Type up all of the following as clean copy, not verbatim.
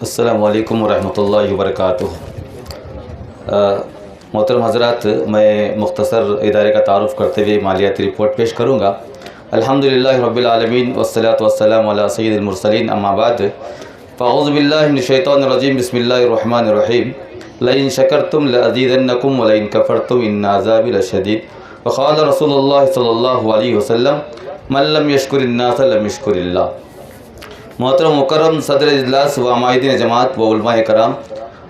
अस्सलामु अलैकुम वरहमतुल्लाहि वबरकातुहू। मोहतरम हज़रात, मैं मुख्तसर इदारे का तारुफ़ करते हुए मालियाती रिपोर्ट पेश करूँगा। अल्हम्दुलिल्लाहि रब्बिल आलमीन वस्सलातु वस्सलामु अला सय्यिदिल मुरसलीन, अम्मा बाद, फ़अऊज़ु बिल्लाहि मिनश शैतानिर रजीम, बिस्मिल्लाहिर रहमानिर रहीम। लइन शकरतुम लअज़ीदन्नकुम व लइन कफ़रतुम इन्न अज़ाबी लशदीद। व क़ाल रसूलुल्लाह सल्लल्लाहु अलैहि वसल्लम, मन लम यशकुरिन्नास लम यशकुरिल्लाह। मोहतरम मुकर्रम सदर इजलास व अमायदीन जमात व उलमाए कराम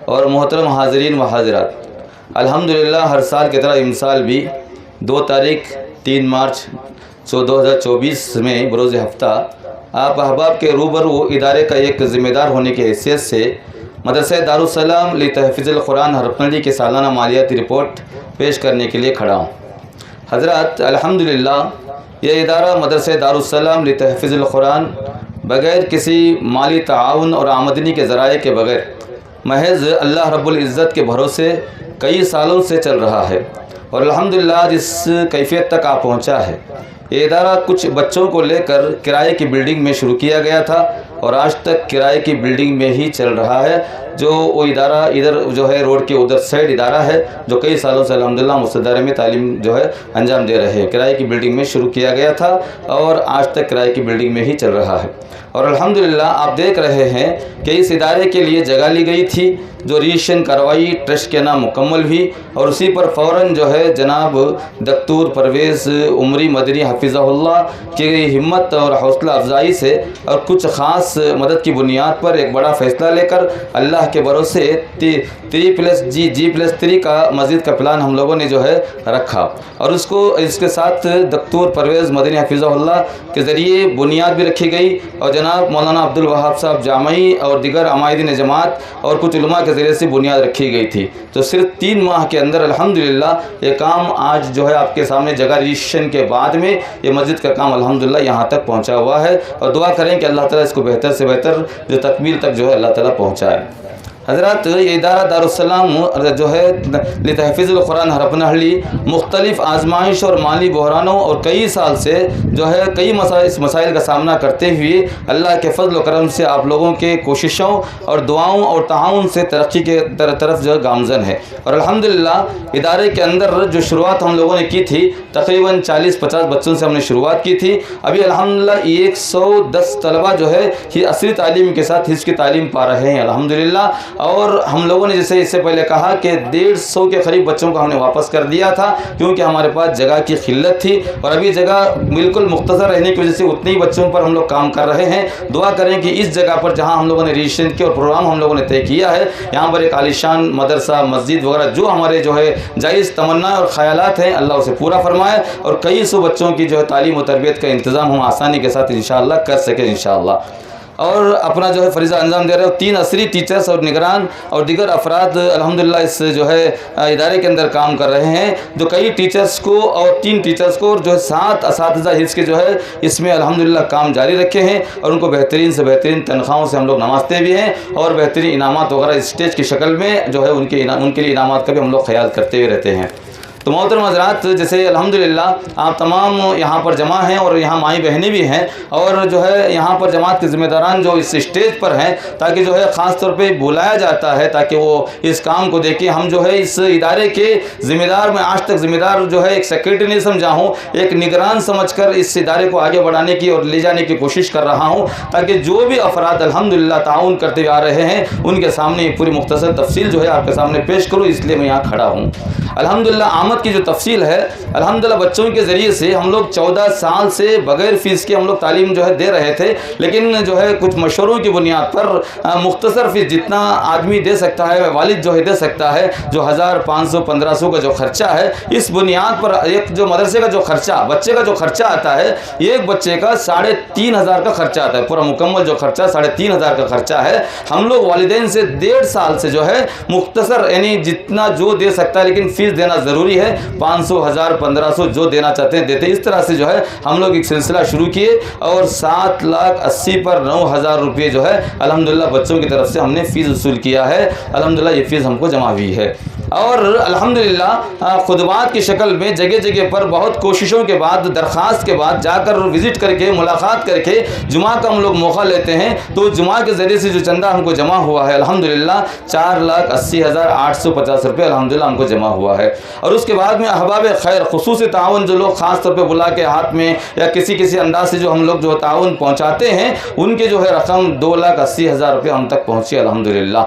और मोहतरम हाज़रीन व हाज़रात, अल्हम्दुलिल्लाह हर साल की तरह इमसाल भी 2 तारीख 3 मार्च 2024 में बरोज़ हफ्ता आप अहबाब के रूबरू इदारे का एक ज़िम्मेदार होने की हैसियत से मदरसा दारुस्सलाम ली तहफ़ीज़ुल कुरान हरपनली की सालाना मालियाती रिपोर्ट पेश करने के लिए खड़ा हूँ। हज़रात, अल्हम्दुलिल्लाह यह इदारा मदरसा दारुस्सलाम ली तहफ़ीज़ुल कुरान बग़ैर किसी माली ताआवुन और आमदनी के ज़राए के बग़ैर महज़ अल्लाह रब्बुल इज़्ज़त के भरोसे कई सालों से चल रहा है और अल्हम्दुलिल्लाह जिस कैफियत तक आ पहुँचा है। ये इदारा कुछ बच्चों को लेकर किराए की बिल्डिंग में शुरू किया गया था और आज तक किराए की बिल्डिंग में ही चल रहा है। जो वो इदारा इधर जो है रोड के उधर साइड इदारा है जो कई सालों से अल्हम्दुलिल्लाह मुस्तदारे में तालीम जो है अंजाम दे रहे हैं। किराए की बिल्डिंग में शुरू किया गया था और आज तक किराए की बिल्डिंग में ही चल रहा है। और अल्हम्दुलिल्लाह आप देख रहे हैं कि इस इदारे के लिए जगह ली गई थी जो रजिस्ट्रेशन करवाई, ट्रस्ट के नाम मुकम्मल हुई और उसी पर फ़ौरन जो है जनाब दक्तूर परवेज़ उमरी मदनी हफ़िज़हुल्लाह की हिम्मत और हौसला अफजाई से और कुछ ख़ास मदद की बुनियाद पर एक बड़ा फ़ैसला लेकर अल्लाह के भरोसे 3+G+3 का मस्जिद का प्लान हम लोगों ने जो है रखा और उसको इसके साथ दक्तूर परवेज़ मदनी हफ़िज़हुल्लाह के ज़रिए बुनियाद भी रखी गई और जनाब मौलाना अब्दुल वहाब साहब जामई और दिगर अमायदीन जमात और कुछ उलमा के ज़रिए से बुनियाद रखी गई थी। तो सिर्फ 3 माह के अंदर अल्हम्दुलिल्लाह ये काम आज जो है आपके सामने जगह रजिस्ट्रेशन के बाद में ये मस्जिद का काम अल्हम्दुलिल्लाह यहाँ तक पहुँचा हुआ है और दुआ करें कि अल्लाह ताला इसको बेहतर से बेहतर जो तकमील तक जो है अल्लाह ताला पहुँचाए। हज़रात, ये इदारा दारुस्सलाम जो है ली तहफ़ीज़ुल कुरान हरपनहली मुख्तलिफ़ आजमाइश और माली बहरानों और कई साल से जो है कई मसाइल का सामना करते हुए अल्लाह के फज़ल व करम से आप लोगों के कोशिशों और दुआओं और ताउन से तरक्की के तरफ जो है गामज़न है। और अल्हम्दुलिल्लाह इदारे के अंदर जो शुरुआत हम लोगों ने की थी तकरीबन 40-50 बच्चों से हमने शुरुआत की थी। अभी अल्हम्दुलिल्लाह 110 तलबा जो है ये असली तालीम के साथ हिज़्ज़ की तालीम पा रहे हैं अल्हम्दुलिल्लाह। और हम लोगों ने जैसे इससे पहले कहा कि 150 के करीब बच्चों को हमने वापस कर दिया था क्योंकि हमारे पास जगह की किल्लत थी और अभी जगह बिल्कुल मुख्तसर रहने की वजह से उतने ही बच्चों पर हम लोग काम कर रहे हैं। दुआ करें कि इस जगह पर जहां हम लोगों ने रजिस्ट्रेशन किया और प्रोग्राम हम लोगों ने तय किया है यहाँ पर एक आलिशान मदरसा मस्जिद वगैरह जो हमारे जो है जायज़ तमन्ना और ख़यालात हैं अल्लाह उसे पूरा फरमाए और कई सौ बच्चों की जो है तालीम और तरबियत का इंतज़ाम हम आसानी के साथ इंशाअल्लाह कर सकें इंशाअल्लाह। और अपना जो है फरीज़ा अंजाम दे रहे हो 3 असरी टीचर्स और निगरान और दिगर अफराद अल्हम्दुलिल्लाह इस जो है इदारे के अंदर काम कर रहे हैं जो कई टीचर्स को और 3 टीचर्स को और जो है 7 असातिज़ा हिफ्ज़ के जो है इसमें अल्हम्दुलिल्लाह काम जारी रखे हैं और उनको बेहतरीन से बेहतरीन तनख्वाहों से हम लोग नवाजते भी हैं और बेहतरीन इनामात वगैरह स्टेज की शक्ल में जो है उनके लिए इनामात का भी हम लोग ख्याल करते हुए रहते हैं। तो मोहतरम हज़रात, जैसे अल्हम्दुलिल्लाह आप तमाम यहाँ पर जमा हैं और यहाँ माई बहनें भी हैं और जो है यहाँ पर जमात के ज़िम्मेदारान जो इस स्टेज पर हैं ताकि जो है ख़ास तौर पे बुलाया जाता है ताकि वो इस काम को देखें। हम जो है इस इदारे के ज़िम्मेदार में आज तक ज़िम्मेदार जो है एक सेक्रेटरी नहीं समझा हूँ, एक निगरान समझकर इस इदारे को आगे बढ़ाने की और ले जाने की कोशिश कर रहा हूँ ताकि जो भी अफराद अल्हम्दुलिल्लाह ताउन करते आ रहे हैं उनके सामने पूरी मुख्तसर तफसील जो है आपके सामने पेश करूँ, इसलिए मैं यहाँ खड़ा हूँ। अल्हम्दुलिल्लाह की जो तफसील है अल्हम्दुलिल्लाह बच्चों के ज़रिए से हम लोग 14 साल से बग़ैर फ़ीस के हम लोग तालीम जो है दे रहे थे, लेकिन जो है कुछ मशवरों की बुनियाद पर मुख्तसर फ़ीस जितना आदमी दे सकता है वालिद जो है दे सकता है जो 1500-1500 का जो ख़र्चा है इस बुनियाद पर एक जो मदरसे का जो ख़र्चा बच्चे का जो ख़र्चा आता है एक बच्चे का 3500 का ख़र्चा आता है। पूरा मुकम्मल जो ख़र्चा 3500 का ख़र्चा है। हम लोग वालिदैन से 1.5 साल से जो है मुख्तसर यानी जितना जो दे सकता है लेकिन फ़ीस देना ज़रूरी है 500, 1000, 1500 जो देना चाहते हैं देते। इस तरह से जो है हम लोग एक सिलसिला शुरू किए और 7,80,000 पर 9,000 रुपये जो है अल्हम्दुलिल्लाह बच्चों की तरफ से हमने फ़ीस वसूल किया है। अल्हम्दुलिल्लाह ये फ़ीस हमको जमा हुई है। और अल्हम्दुलिल्लाह खुतबात की शक्ल में जगह जगह पर बहुत कोशिशों के बाद, दरख्वास्त के बाद जाकर विज़िट करके, मुलाकात करके जुमा का हम लोग मौका लेते हैं। तो जुमा के ज़रिए से जो चंदा हमको जमा हुआ है अल्हम्दुलिल्लाह 4,80,850 रुपये अल्हम्दुलिल्लाह हमको जमा हुआ है। और उसके बाद में अहबाब खैर खुसूसी ताउन जो लोग ख़ास तौर पे बुला के हाथ में या किसी अंदाज से जो हम लोग जो ताउन पहुँचाते हैं, उनके जो है रकम 2,80,000 रुपये हम तक पहुँची अल्हम्दुलिल्लाह।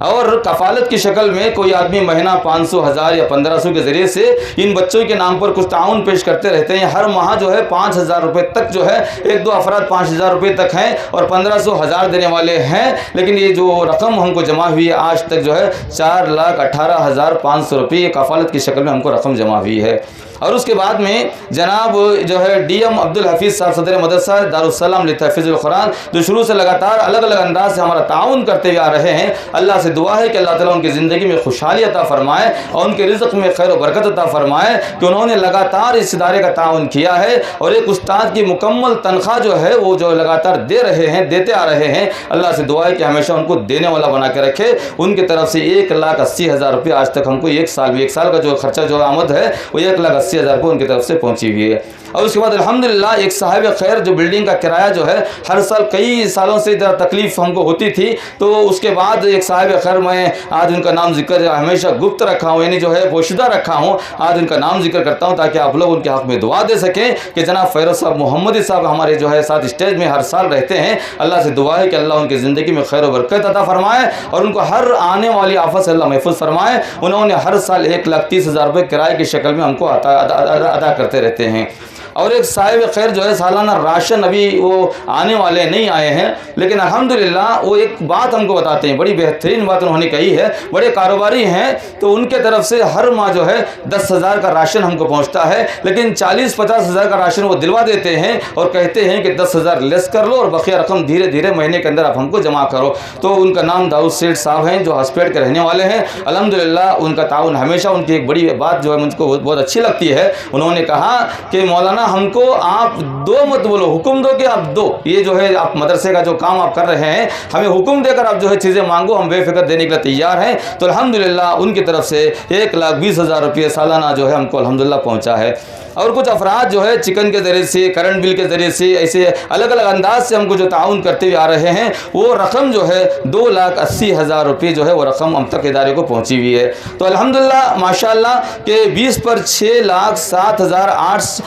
और कफ़ालत की शक्ल में कोई आदमी महीना 500, 1000 या 1500 के ज़रिए से इन बच्चों के नाम पर कुछ ताउन पेश करते रहते हैं। हर माह जो है 5,000 रुपये तक जो है, 1-2 अफराद 5,000 रुपये तक हैं और 1500, 1000 देने वाले हैं। लेकिन ये जो रकम हमको जमा हुई है आज तक जो है 4,18,500 रुपये ये कफ़ालत की शक्ल में हमको रकम जमा हुई है। और उसके बाद में जनाब जो है DM अब्दुल हफीज़ साहब सदर मदरसा दारुस्सलाम लितहफ़ीज़ुल कुरान जो शुरू से लगातार अलग अलग अंदाज से हमारा ताउन करते हुए आ रहे हैं। अल्लाह से दुआ है कि अल्लाह ताला उनकी ज़िंदगी में खुशहाली अता फ़रमाए और उनके रिज़्क़ में खैर व बरकत अता फ़रमाए कि उन्होंने लगातार इस इदारे का ताउन किया है और एक उस्ताद की मुकम्मल तनख्वाह जो है वो जो लगातार दे रहे हैं, देते आ रहे हैं। अल्लाह से दुआ है कि हमेशा उनको देने वाला बना के रखे। उनकी तरफ से 1,80,000 रुपये आज तक हमको एक साल का जो खर्चा जो आमद है वो 1,80,000 को उनकी तरफ से पहुंची हुई है। और उसके बाद अल्हम्दुलिल्लाह एक साहिब खैर जो बिल्डिंग का किराया जो है हर साल कई सालों से तकलीफ़ हमको होती थी, तो उसके बाद एक साहिब खैर, मैं आज उनका नाम जिक्र हमेशा गुप्त रखा हूँ, यानी जो है पोशीदा रखा हूँ, आज उनका नाम जिक्र करता हूँ ताकि आप लोग उनके हक़ में दुआ दे सकें कि जनाब फ़ैरोज़ साहब मोहम्मदी साहब हमारे जो है साथ स्टेज में हर साल रहते हैं। अल्लाह से दुआ है कि अल्लाह उनकी ज़िंदगी में खैर व बरकत अता फ़रमाए और उनको हर आने वाली आफत से अल्लाह महफूज़ फ़रमाए। उन्होंने हर साल 1,30,000 रुपये किराए की शक्ल में हमको अदा करते रहते हैं। और एक साहिब खैर जो है सालाना राशन अभी वो आने वाले नहीं आए हैं, लेकिन अल्हम्दुलिल्लाह वो एक बात हमको बताते हैं, बड़ी बेहतरीन बात उन्होंने कही है। बड़े कारोबारी हैं तो उनके तरफ से हर माह जो है 10,000 का राशन हमको पहुंचता है, लेकिन 40-50 हज़ार का राशन वो दिलवा देते हैं और कहते हैं कि 10,000 लेस कर लो और बकिया रकम धीरे धीरे महीने के अंदर आप हमको जमा करो। तो उनका नाम दाऊद सेठ साहब हैं जो हॉस्पिटल के रहने वाले हैं। अल्हम्दुलिल्लाह उनका ताउन हमेशा, उनकी एक बड़ी बात जो है मुझको बहुत अच्छी लगती है। उन्होंने कहा कि मौलाना हमको आप दो मत बोलो, हुक्म दो कि आप दो, ये जो है आप मदरसे का जो काम आप कर रहे हैं हमें हुक्म देकर आप जो है चीज़ें मांगो, हम बेफिक्र देने के लिए तैयार हैं। तो अल्हम्दुलिल्लाह उनकी तरफ से 1,20,000 रुपये सालाना जो है हमको अल्हम्दुलिल्लाह पहुंचा है। और कुछ अफराद जो है चिकन के ज़रिए से, करंट बिल के ज़रिए से, ऐसे अलग अलग अंदाज से हमको जो ताउन करते हुए आ रहे हैं, वो रकम जो है 2,80,000 रुपये जो है वो रकम हम तक इदारे को पहुंची हुई है। तो अल्हम्दुलिल्लाह माशाल्लाह के 20 पर 6,60,008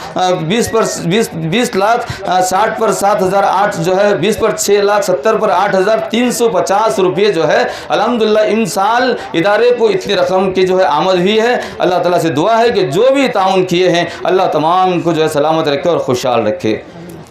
20 लाख 60 पर 7,008 जो है 20 पर 6,70,000 पर 8,350 रुपये जो है अल्हम्दुलिल्लाह इन साल इदारे को इतनी रकम की जो है आमद हुई है। अल्लाह ताला से दुआ है कि जो भी ताउन किए हैं अल्लाह तमाम को जो है सलामत रखे और खुशहाल रखे।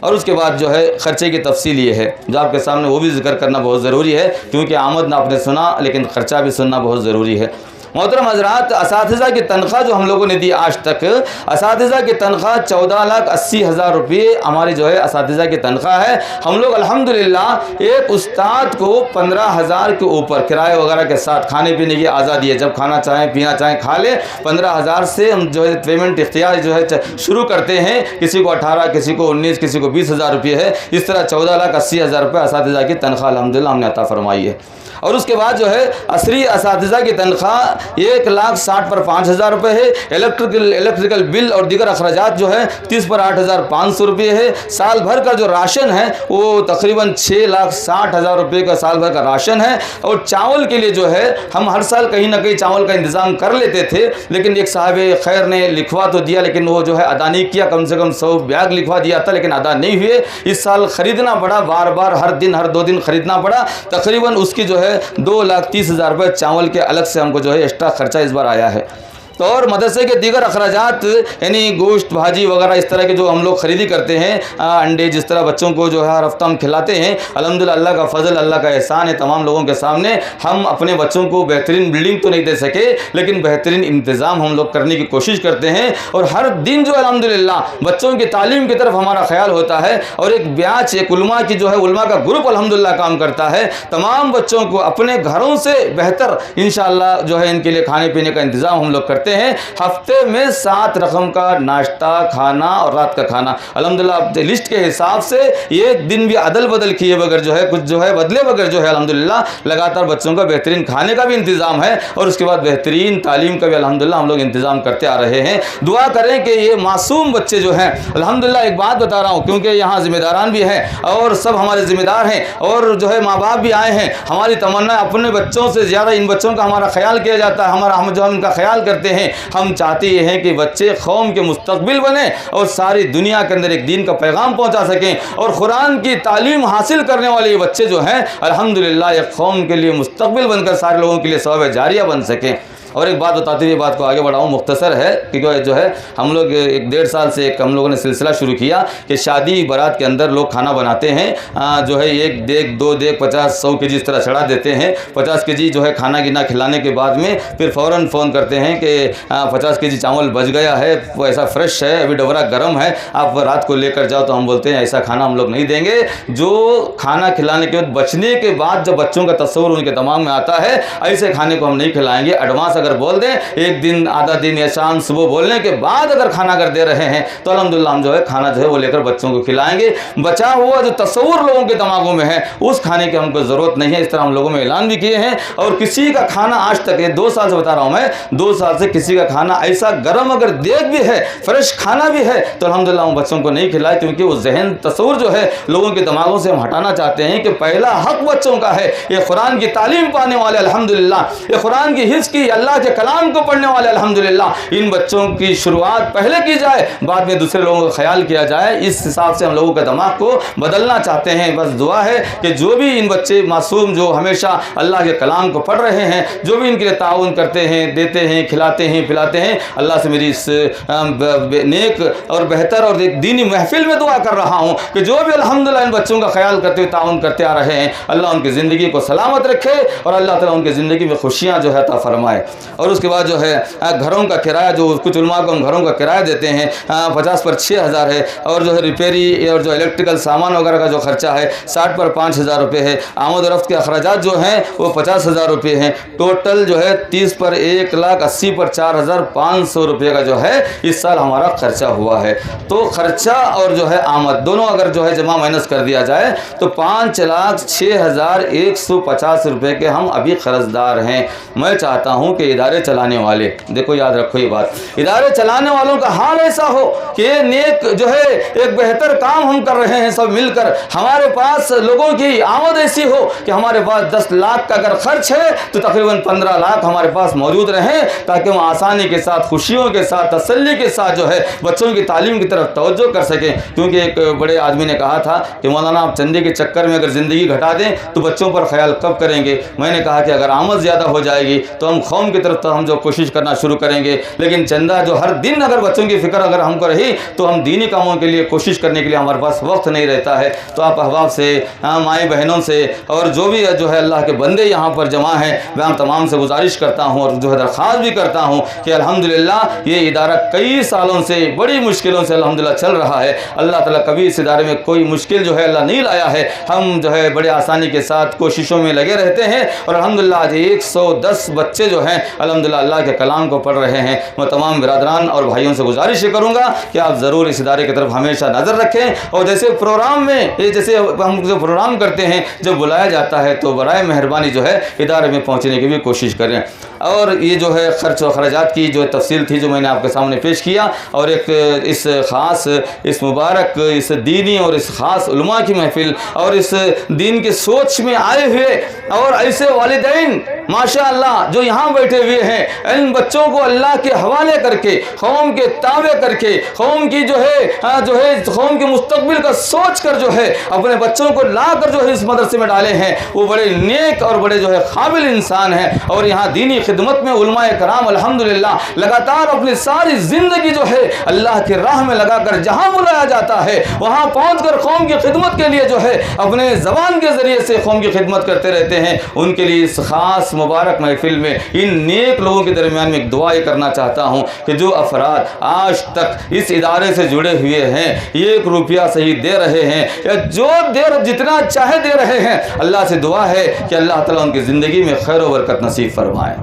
और उसके बाद जो है ख़र्चे की तफसील ये है जो आपके सामने वो भी जिक्र करना बहुत ज़रूरी है, क्योंकि आमद ना आपने सुना लेकिन ख़र्चा भी सुनना बहुत ज़रूरी है। मोहतरम हज़रात, असातिज़ा की तनख्वाह जो हम लोगों ने दी आज तक, असातिज़ा की तनख्वाह 14,80,000 रुपये हमारी जो है असातिज़ा की तनख्वाह है। हम लोग अल्हम्दुलिल्लाह एक उस्ताद को 15,000 के ऊपर किराए वगैरह के साथ खाने पीने की आज़ादी है, जब खाना चाहें पीना चाहें खा ले। 15,000 से हम जो है पेमेंट इख्तियार जो है शुरू करते हैं, किसी को 18, किसी को 19, किसी को 20,000 रुपये है। इस तरह 14,80,000 रुपये असातिज़ा की तनख्वाह अल्हम्दुलिल्लाह हमने अता फरमाई है। और उसके बाद जो है असरी असातिज़ा की तनख्वाह 1,60,000 पर 5,000 रुपये है। इलेक्ट्रिकल बिल और दीगर अखराजात जो है 30 पर 8,500 रुपये है। साल भर का जो राशन है वो तकरीबन 6,60,000 रुपये का साल भर का राशन है। और चावल के लिए जो है हम हर साल कहीं ना कहीं चावल का इंतज़ाम कर लेते थे, लेकिन एक साहब खैर ने लिखवा तो दिया लेकिन वो जो है अदा नहीं किया। कम से कम 100 बैग लिखवा दिया था लेकिन अदा नहीं हुए। इस साल ख़रीदना पड़ा, बार बार हर दिन हर 2 दिन ख़रीदना पड़ा। तकरीबन उसकी जो है 2,30,000 रुपये चावल के अलग से हमको जो है एक्स्ट्रा खर्चा इस बार आया है। तो और मदरसे के दीगर अखराजात यानी गोश्त भाजी वगैरह इस तरह के जो हम लोग ख़रीदी करते हैं, अंडे जिस तरह बच्चों को जो है हर हफ्ता हम खिलाते हैं, अल्हम्दुलिल्लाह अल्लाह का फ़ज़ल, अल्लाह का एहसान है तमाम लोगों के सामने। हम अपने बच्चों को बेहतरीन बिल्डिंग तो नहीं दे सके लेकिन बेहतरीन इंतज़ाम हम लोग करने की कोशिश करते हैं। और हर दिन जो अल्हम्दुलिल्लाह बच्चों की तालीम की तरफ हमारा ख्याल होता है। और एक ब्याच एक उलमा की जो है उलमा का ग्रुप अल्हम्दुलिल्लाह काम करता है। तमाम बच्चों को अपने घरों से बेहतर इंशाअल्लाह जो है इनके लिए खाने पीने का इंतज़ाम हम लोग करते करते हैं हफ्ते में 7 रकम का नाश्ता, खाना और रात का खाना। अल्हम्दुलिल्लाह लिस्ट के हिसाब से एक दिन भी अदल बदल किए बगैर जो है, कुछ जो है बदले बगैर जो है अल्हम्दुलिल्लाह लगातार बच्चों का बेहतरीन खाने का भी इंतज़ाम है और उसके बाद बेहतरीन तालीम का भी अल्हम्दुलिल्लाह हम लोग इंतज़ाम करते आ रहे हैं। दुआ करें कि ये मासूम बच्चे जो हैं, अल्हम्दुलिल्लाह एक बात बता रहा हूँ क्योंकि यहाँ ज़िम्मेदारान भी हैं और सब हमारे ज़िम्मेदार हैं और जो है माँ बाप भी आए हैं। हमारी तमन्ना अपने बच्चों से ज़्यादा इन बच्चों का हमारा ख्याल किया जाता है, हम जो हम इनका ख्याल करते हैं। हम चाहते ये हैं कि बच्चे कौम के मुस्तकबिल बने और सारी दुनिया के अंदर एक दीन का पैगाम पहुंचा सकें और कुरान की तालीम हासिल करने वाले ये बच्चे जो हैं अल्हम्दुलिल्लाह एक कौम के लिए मुस्तकबिल बनकर सारे लोगों के लिए सबब जारिया बन सकें। और एक बात बताते हुए बात को आगे बढ़ाऊँ, मुख्तसर है क्योंकि जो है हम लोग 1.5 साल से हम लोगों ने सिलसिला शुरू किया कि शादी बारात के अंदर लोग खाना बनाते हैं, जो है 1 देग 2 देग 50-100 केजी इस तरह चढ़ा देते हैं। 50 केजी जो है खाना गिना खिलाने के बाद में फिर फ़ौरन फ़ोन करते हैं कि 50 केजी चावल बच गया है, वो ऐसा फ्रेश है, अभी डबरा गर्म है, आप रात को लेकर जाओ। तो हम बोलते हैं ऐसा खाना हम लोग नहीं देंगे। जो खाना खिलाने के बाद बचने के बाद जब बच्चों का तस्वुर उनके दिमाग में आता है, ऐसे खाने को हम नहीं खिलाएंगे। एडवांस अगर बोल दें 1 दिन, आधा दिन या शाम सुबह बोलने के बाद अगर खाना अगर दे रहे हैं तो अल्हम्दुलिल्लाह हम जो है खाना जो है वो लेकर बच्चों को खिलाएंगे। बचा हुआ जो तस्वुर लोगों के दिमागों में है उस खाने की हमको ज़रूरत नहीं है। इस तरह हम लोगों में ऐलान भी किए हैं और किसी का खाना आज तक, 2 साल से बता रहा हूँ मैं, 2 साल से किसी का खाना ऐसा गर्म अगर देग भी है, फ्रेश खाना भी है तो अल्हम्दुलिल्लाह हम बच्चों को नहीं खिलाए, क्योंकि वो जहन तस्वुर जो है लोगों के दिमागों से हम हटाना चाहते हैं कि पहला हक बच्चों का है ये कुरान की तालीम पाने वाले, अल्हम्दुलिल्लाह ये कुरान की हिफ्ज़ की, अल्लाह के कलाम को पढ़ने वाले, अल्हम्दुलिल्लाह इन बच्चों की शुरुआत पहले की जाए, बाद में दूसरे लोगों का ख्याल किया जाए। इस हिसाब से हम लोगों के दिमाग को बदलना चाहते हैं। बस दुआ है कि जो भी इन बच्चे मासूम जो हमेशा अल्लाह के कलाम को पढ़ रहे हैं, जो भी इनके लिए ताउन करते हैं, देते हैं, खिलाते हैं, पिलाते हैं, अल्लाह से मेरी इस नेक और बेहतर और एक दीनी महफिल में दुआ कर रहा हूँ कि जो भी अल्हम्दुलिल्लाह इन बच्चों का ख्याल करते हुए ताउन करते आ रहे हैं, अल्लाह उनकी ज़िंदगी को सलामत रखे और अल्लाह ताला उनकी ज़िंदगी में खुशियाँ जो है अता फरमाए। और उसके बाद जो है घरों का किराया, जो कुछ उलमा को हम घरों का किराया देते हैं 50 पर 6,000 है और जो है रिपेयरी और जो इलेक्ट्रिकल सामान वगैरह का जो खर्चा है 60 पर 5,000 रुपये है। आमद रफ्त के अखराजात जो हैं वो 50,000 रुपये हैं। टोटल जो है 30 पर 1,80,000 पर 4,500 रुपये का जो है इस साल हमारा खर्चा हुआ है। तो खर्चा और जो है आमद दोनों अगर जो है जमा माइनस कर दिया जाए तो 5,06,150 रुपये के हम अभी कर्जदार हैं। मैं चाहता हूँ कि इदारे चलाने वाले, देखो याद रखो ये बात, इदारे चलाने वालों का हाल ऐसा हो कि नेक जो है एक बेहतर काम हम कर रहे हैं सब मिलकर, हमारे पास लोगों की आमद ऐसी हो कि हमारे पास 10 लाख का अगर खर्च है तो तकरीबन 15 लाख हमारे पास मौजूद रहें, ताकि हम आसानी के साथ, खुशियों के साथ, तसल्ली के साथ जो है बच्चों की तालीम की तरफ तवज्जो कर सकें। क्योंकि एक बड़े आदमी ने कहा था कि मौलाना आप चंदे के चक्कर में अगर ज़िंदगी घटा दें तो बच्चों पर ख्याल कब करेंगे। मैंने कहा कि अगर आमद ज़्यादा हो जाएगी तो हम कौम की तरफ तो हम जो कोशिश करना शुरू करेंगे, लेकिन चंदा जो हर दिन अगर बच्चों की फ़िक्र अगर हमको रही तो हम दीनी कामों के लिए कोशिश करने के लिए हमारे पास वक्त नहीं रहता है। तो आप अहबाब से, माई बहनों से और जो भी जो है अल्लाह के बंदे यहाँ पर जमा हैं, मैं आप तमाम से गुजारिश करता हूँ और जो है दरख्वास्त भी करता हूँ कि अल्हम्दुलिल्लाह ये इदारा कई सालों से बड़ी मुश्किलों से अल्हम्दुलिल्लाह चल रहा है। अल्लाह ताला कभी इस इदारे में कोई मुश्किल जो है अल्लाह नहीं लाया है। हम जो है बड़े आसानी के साथ कोशिशों में लगे रहते हैं और अल्हम्दुलिल्लाह आज 110 बच्चे जो हैं अल्हम्दुलिल्लाह अल्लाह के कलाम को पढ़ रहे हैं। मैं तमाम बिरादरान और भाइयों से गुजारिश करूँगा कि आप ज़रूर इस इदारे की तरफ हमेशा नज़र रखें और जैसे प्रोग्राम में जैसे हम जो प्रोग्राम करते हैं जब बुलाया जाता है तो बराए मेहरबानी जो है इदारे में पहुँचने की भी कोशिश करें। और ये जो है खर्च व खर्चात की जो तफसील थी जो मैंने आपके सामने पेश किया, और एक इस ख़ास, इस मुबारक, इस दीनी और इस ख़ास उलमा की महफिल और इस दीन के सोच में आए हुए और ऐसे वालिदैन माशाअल्लाह जो यहाँ बैठे हुए हैं, इन बच्चों को अल्लाह के हवाले करके, कौम के ताबे करके, कौम की जो है कौम के मुस्तकबिल का सोच कर जो है अपने बच्चों को ला कर जो है इस मदरसे में डाले हैं, वो बड़े नेक और बड़े जो है काबिल इंसान हैं। और यहाँ दीनी खिदमत में उलमाए कराम अल्हम्दुलिल्लाह लगातार अपनी सारी ज़िंदगी जो है अल्लाह की राह में लगाकर जहाँ बुलाया जाता है वहाँ पहुँचकर कौम की खिदमत के लिए जो है अपने ज़बान के ज़रिए से कौम की खिदमत करते रहते हैं। उनके लिए इस ख़ास मुबारक महफिल में इन नेक लोगों के दरमियान में एक दुआ ये करना चाहता हूँ कि जो अफराद आज तक इस इदारे से जुड़े हुए हैं, 1 रुपया सही दे रहे हैं या जो जितना चाहे दे रहे हैं, अल्लाह से दुआ है कि अल्लाह ताला उनकी ज़िंदगी में खैर व बरकत नसीब फरमाए।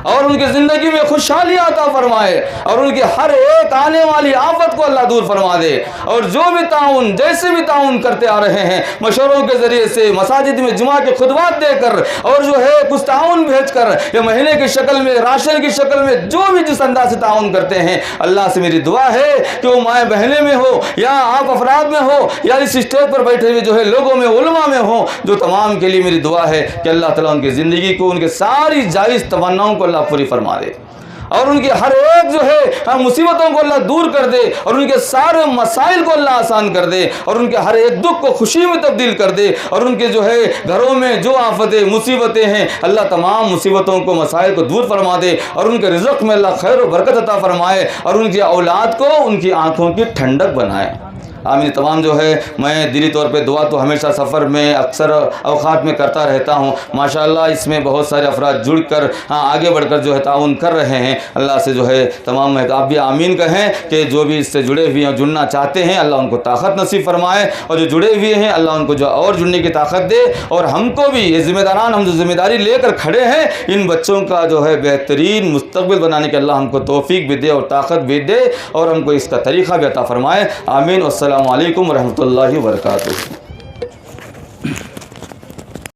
और उनकी ज़िंदगी में खुशहाली अता फरमाए और उनकी हर एक आने वाली आफत को अल्लाह दूर फरमा दे। और जो भी ताउन जैसे भी ताउन करते आ रहे हैं मशवरों के ज़रिए से, मसाजिद में जुमा के खुतबात देकर और जो है कुछ ताउन भेज कर या महीने की शक्ल में, राशन की शक्ल में, जो भी जिस अंदाज से ताउन करते हैं, अल्लाह से मेरी दुआ है कि वो माए बहने में हो या आप अफराद में हो या इस स्टेज पर बैठे हुए जो है लोगों में, उलमा में हो, जो तमाम के लिए मेरी दुआ है कि अल्लाह ताला उनकी ज़िंदगी को, उनके सारी जायज़ तमन्नाओं को अल्लाह पूरी फरमा दे और उनकी हर एक जो है मुसीबतों को अल्लाह दूर कर दे और उनके सारे मसाइल को अल्लाह आसान कर दे और उनके हर एक दुख को खुशी में तब्दील कर दे और उनके जो है घरों में जो आफतें मुसीबतें हैं अल्लाह तमाम मुसीबतों को, मसाइल को दूर फरमा दे और उनके रिज़्क़ में अल्लाह खैर और बरकत अता फरमाए और उनकी औलाद को उनकी आँखों की ठंडक बनाए। आमीन। तमाम जो है मैं दिली तौर पे दुआ तो हमेशा सफ़र में अक्सर अवकात में करता रहता हूँ। माशाअल्लाह इसमें बहुत सारे अफराद जुड़ कर आगे बढ़कर जो है ताउन कर रहे हैं। अल्लाह से जो है तमाम आप भी आमीन कहें कि जो भी इससे जुड़े हुए हैं, जुड़ना चाहते हैं, अल्लाह उनको ताकत नसीब फरमाए और जो जुड़े हुए हैं अल्लाह उनको जो और जुड़ने की ताकत दे और हमको भी ये ज़िम्मेदारान, हम जो ज़िम्मेदारी लेकर खड़े हैं इन बच्चों का जो है बेहतरीन मुस्तक़बिल बनाने के अल्लाह हमको तौफ़ीक भी दे और ताकत भी दे और हमको इसका तरीक़ा भी अता फरमाए। आमीन। अस्सलामु अलैकुम रहमतुल्लाहि व बरकातुहू।